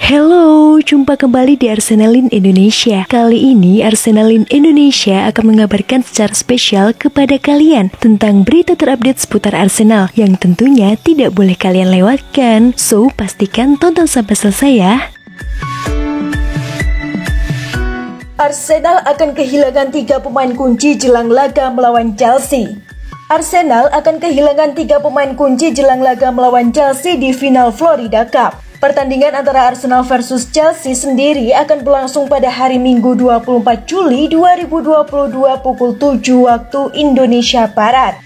Hello, jumpa kembali di Arsenalin Indonesia. Kali ini Arsenalin Indonesia akan mengabarkan secara spesial kepada kalian tentang berita terupdate seputar Arsenal yang tentunya tidak boleh kalian lewatkan. So, pastikan tonton sampai selesai ya. Arsenal akan kehilangan 3 pemain kunci jelang laga melawan Chelsea. Arsenal akan kehilangan 3 pemain kunci jelang laga melawan Chelsea di final Florida Cup. Pertandingan antara Arsenal versus Chelsea sendiri akan berlangsung pada hari Minggu 24 Juli 2022 pukul 7 waktu Indonesia Barat.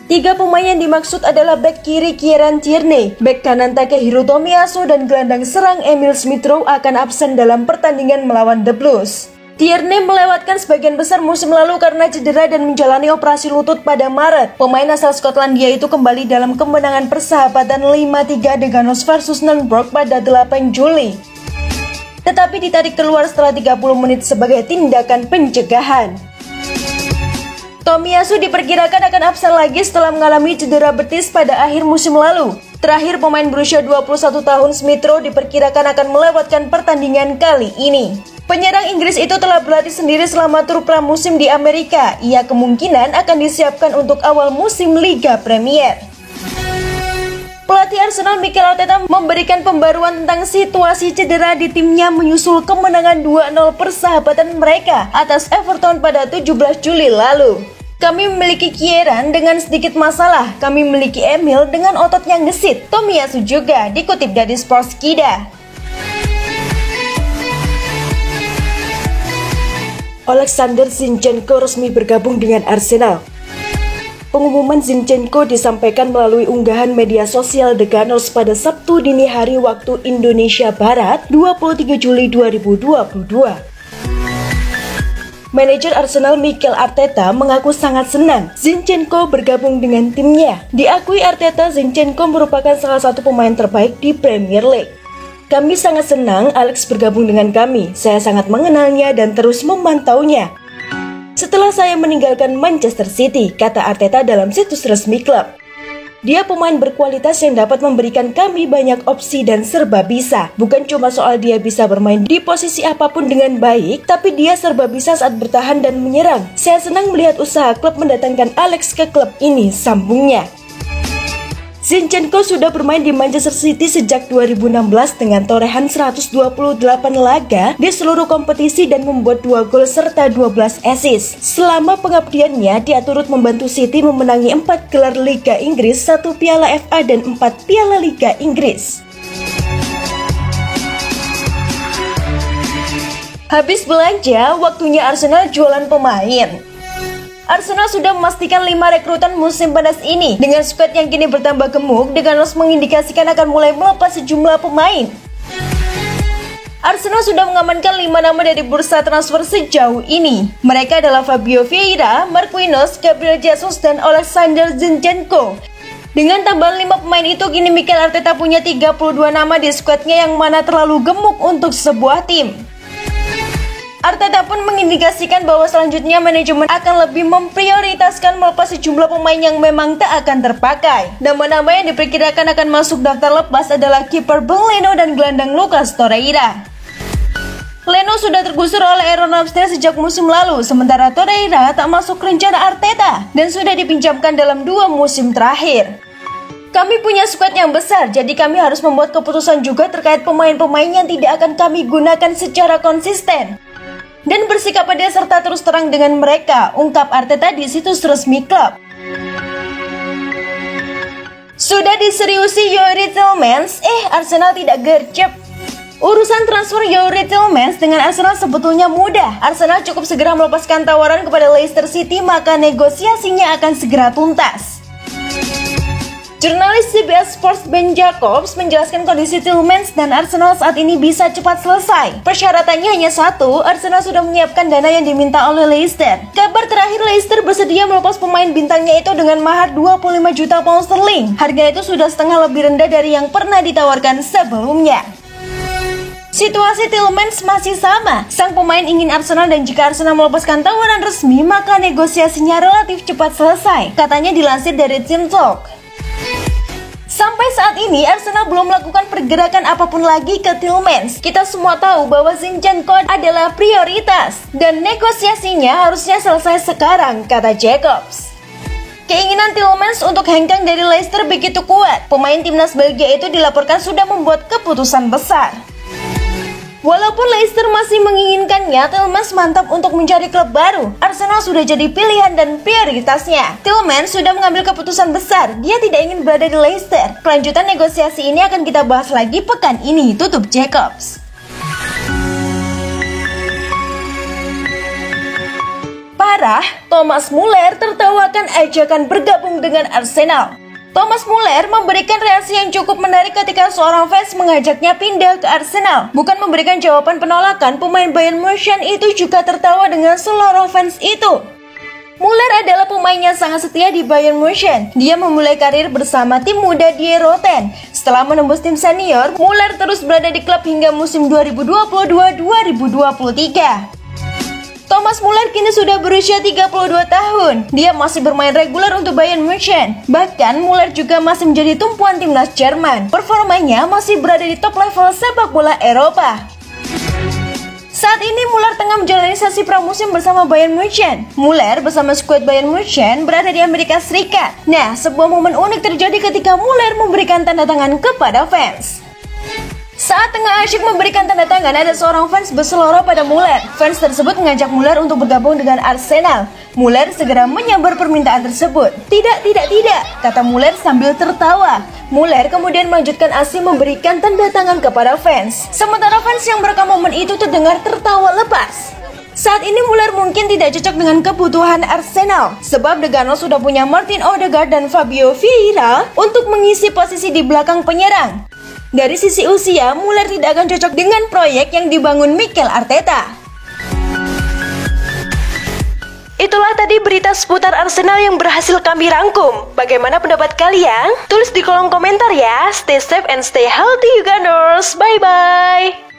3 pemain yang dimaksud adalah bek kiri Kieran Tierney, bek kanan Takehiro Tomiyasu, dan gelandang serang Emil Smith Rowe akan absen dalam pertandingan melawan The Blues. Tierney melewatkan sebagian besar musim lalu karena cedera dan menjalani operasi lutut pada Maret. Pemain asal Skotlandia itu kembali dalam kemenangan persahabatan 5-3 Deganos versus Nürnberg pada 8 Juli. Tetapi ditarik keluar setelah 30 menit sebagai tindakan pencegahan. Tomiyasu diperkirakan akan absen lagi setelah mengalami cedera betis pada akhir musim lalu. Terakhir, pemain berusia 21 tahun Smith Rowe diperkirakan akan melewatkan pertandingan kali ini. Penyerang Inggris itu telah berlatih sendiri selama tur pramusim di Amerika. Ia kemungkinan akan disiapkan untuk awal musim Liga Premier. Pelatih Arsenal Mikel Arteta memberikan pembaruan tentang situasi cedera di timnya menyusul kemenangan 2-0 persahabatan mereka atas Everton pada 17 Juli lalu. Kami memiliki Kieran dengan sedikit masalah. Kami memiliki Emil dengan otot yang gesit. Tomiyasu juga, dikutip dari Sportskida. Alexander Zinchenko resmi bergabung dengan Arsenal. Pengumuman Zinchenko disampaikan melalui unggahan media sosial The Gunners pada Sabtu dini hari waktu Indonesia Barat, 23 Juli 2022. Manajer Arsenal Mikel Arteta mengaku sangat senang Zinchenko bergabung dengan timnya. Diakui Arteta, Zinchenko merupakan salah satu pemain terbaik di Premier League. Kami sangat senang Alex bergabung dengan kami. Saya sangat mengenalnya dan terus memantaunya. Setelah saya meninggalkan Manchester City, kata Arteta dalam situs resmi klub. Dia pemain berkualitas yang dapat memberikan kami banyak opsi dan serba bisa. Bukan cuma soal dia bisa bermain di posisi apapun dengan baik, tapi dia serba bisa saat bertahan dan menyerang. Saya senang melihat usaha klub mendatangkan Alex ke klub ini, sambungnya. Zinchenko sudah bermain di Manchester City sejak 2016 dengan torehan 128 laga di seluruh kompetisi dan membuat 2 gol serta 12 assist. Selama pengabdiannya, dia turut membantu City memenangi 4 gelar Liga Inggris, 1 Piala FA dan 4 Piala Liga Inggris. Habis belanja, waktunya Arsenal jualan pemain. Arsenal sudah memastikan 5 rekrutan musim panas ini. Dengan skuad yang kini bertambah gemuk, The Gunners mengindikasikan akan mulai melepas sejumlah pemain. Arsenal sudah mengamankan 5 nama dari bursa transfer sejauh ini. Mereka adalah Fabio Vieira, Marquinhos, Gabriel Jesus, dan Alexander Zinchenko. Dengan tambahan 5 pemain itu, kini Mikel Arteta punya 32 nama di skuadnya yang mana terlalu gemuk untuk sebuah tim. Arteta pun mengindikasikan bahwa selanjutnya manajemen akan lebih memprioritaskan melepas sejumlah pemain yang memang tak akan terpakai. Nama-nama yang diperkirakan akan masuk daftar lepas adalah kiper Bang Leno dan gelandang Lucas Torreira. Leno sudah tergusur oleh Aaron Ramsdale sejak musim lalu, sementara Torreira tak masuk rencana Arteta dan sudah dipinjamkan dalam 2 musim terakhir. Kami punya skuad yang besar, jadi kami harus membuat keputusan juga terkait pemain-pemain yang tidak akan kami gunakan secara konsisten dan bersikap adil serta terus terang dengan mereka, ungkap Arteta di situs resmi klub. Sudah diseriusi Youri Tielemans, Arsenal tidak gercep. Urusan transfer Youri Tielemans dengan Arsenal sebetulnya mudah. Arsenal cukup segera melepaskan tawaran kepada Leicester City, maka negosiasinya akan segera tuntas. Jurnalis CBS Sports Ben Jacobs menjelaskan kondisi Tielemans dan Arsenal saat ini bisa cepat selesai. Persyaratannya hanya satu, Arsenal sudah menyiapkan dana yang diminta oleh Leicester. Kabar terakhir, Leicester bersedia melepas pemain bintangnya itu dengan mahar 25 juta pound sterling. Harga itu sudah setengah lebih rendah dari yang pernah ditawarkan sebelumnya. Situasi Tielemans masih sama. Sang pemain ingin Arsenal dan jika Arsenal melepaskan tawaran resmi, maka negosiasinya relatif cepat selesai. Katanya dilansir dari Team Talk. Sampai saat ini Arsenal belum melakukan pergerakan apapun lagi ke Tielemans. Kita semua tahu bahwa Zinchenko adalah prioritas dan negosiasinya harusnya selesai sekarang, kata Jacobs. Keinginan Tielemans untuk hengkang dari Leicester begitu kuat. Pemain timnas Belgia itu dilaporkan sudah membuat keputusan besar. Walaupun Leicester masih menginginkannya, Tielemans mantap untuk mencari klub baru. Arsenal sudah jadi pilihan dan prioritasnya. Tielemans sudah mengambil keputusan besar. Dia tidak ingin berada di Leicester. Kelanjutan negosiasi ini akan kita bahas lagi pekan ini, tutup Jacobs. Parah, Thomas Muller tertawakan ajakan bergabung dengan Arsenal. Thomas Muller memberikan reaksi yang cukup menarik ketika seorang fans mengajaknya pindah ke Arsenal. Bukan memberikan jawaban penolakan, pemain Bayern Munchen itu juga tertawa dengan seluruh fans itu. Muller adalah pemain yang sangat setia di Bayern Munchen. Dia memulai karir bersama tim muda Die Roten. Setelah menembus tim senior, Muller terus berada di klub hingga musim 2022-2023. Thomas Muller kini sudah berusia 32 tahun. Dia masih bermain reguler untuk Bayern Munchen. Bahkan Muller juga masih menjadi tumpuan timnas Jerman. Performanya masih berada di top level sepak bola Eropa. Saat ini Muller tengah menjalani sesi pramusim bersama Bayern Munchen. Muller bersama skuad Bayern Munchen berada di Amerika Serikat. Nah, sebuah momen unik terjadi ketika Muller memberikan tanda tangan kepada fans. Saat tengah asyik memberikan tanda tangan, ada seorang fans berseloroh pada Muller. Fans tersebut mengajak Muller untuk bergabung dengan Arsenal. Muller segera menyambar permintaan tersebut. Tidak, kata Muller sambil tertawa. Muller kemudian melanjutkan aksi memberikan tanda tangan kepada fans. Sementara fans yang merekam momen itu terdengar tertawa lepas. Saat ini Muller mungkin tidak cocok dengan kebutuhan Arsenal, sebab The Gunners sudah punya Martin Odegaard dan Fabio Vieira untuk mengisi posisi di belakang penyerang. Dari sisi usia, Muller tidak akan cocok dengan proyek yang dibangun Mikel Arteta. Itulah tadi berita seputar Arsenal yang berhasil kami rangkum. Bagaimana pendapat kalian? Tulis di kolom komentar ya. Stay safe and stay healthy, you Gunners. Bye-bye.